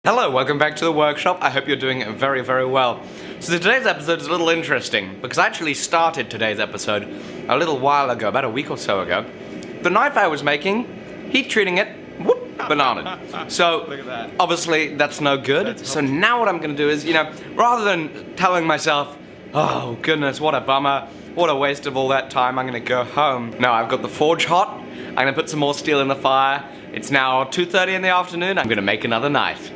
Hello, welcome back to the workshop. I hope you're doing very, very well. So today's episode is a little interesting because I actually started today's episode a little while ago, about a week or so ago. The knife I was making, heat treating it, whoop, banana. So Look at that. obviously that's no good. So now what I'm going to do is, rather than telling myself, oh goodness, what a bummer, what a waste of all that time, I'm going to go home. No, I've got the forge hot. I'm going to put some more steel in the fire. It's now 2:30 in the afternoon. I'm going to make another knife.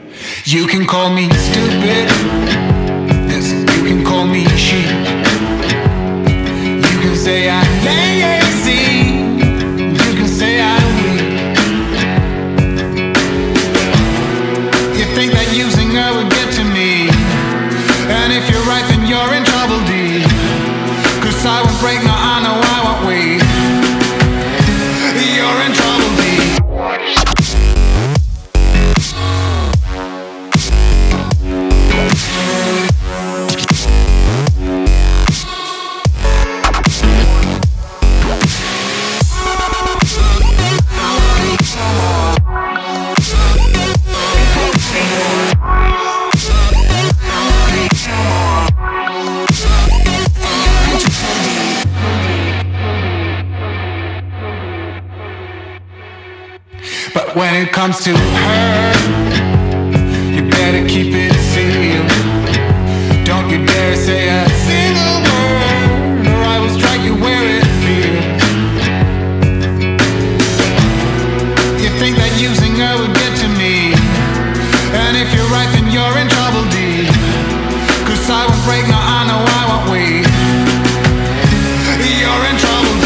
You can call me stupid. Yes, you can call me sheep. You can say I'm lazy. You can say I'm weak. You think that using her would get to me. And if you're right, then you're in trouble, D. 'Cause I won't break, no, I know I won't wait. You're in trouble, D. But when it comes to her, you better keep it sealed. Don't you dare say a single word, or I will strike you where it feels. You think that using her would get to me, and if you're right, then you're in trouble, D. 'Cause I won't break, no, I know I won't wait. You're in trouble, D.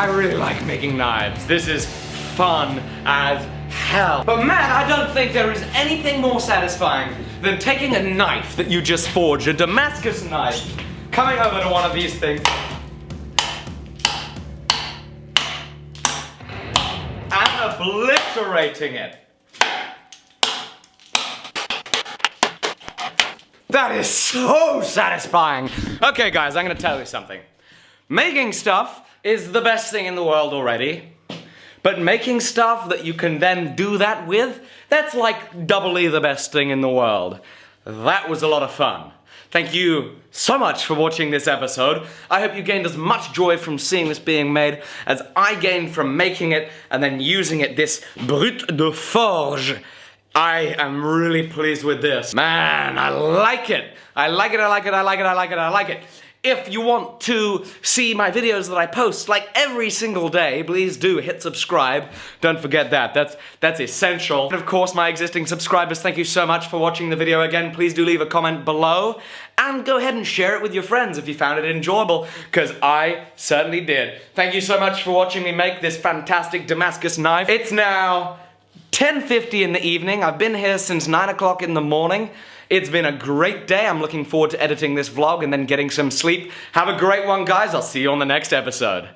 I really like making knives. This is fun as hell. But man, I don't think there is anything more satisfying than taking a knife that you just forged, a Damascus knife, coming over to one of these things, and obliterating it. That is so satisfying. Okay guys, I'm gonna tell you something. Making stuff is the best thing in the world already, but making stuff that you can then do that with, that's like doubly the best thing in the world. That was a lot of fun. Thank you so much for watching this episode. I hope you gained as much joy from seeing this being made as I gained from making it and then using it, this brut de forge. I am really pleased with this. Man, I like it. I like it, I like it, I like it, I like it, I like it. If you want to see my videos that I post like every single day, please do hit subscribe. Don't forget that. That's essential. And of course, my existing subscribers, thank you so much for watching the video again. Please do leave a comment below and go ahead and share it with your friends if you found it enjoyable, because I certainly did. Thank you so much for watching me make this fantastic Damascus knife. It's now 10:50 in the evening. I've been here since 9 o'clock in the morning. It's been a great day. I'm looking forward to editing this vlog and then getting some sleep. Have a great one, guys. I'll see you on the next episode.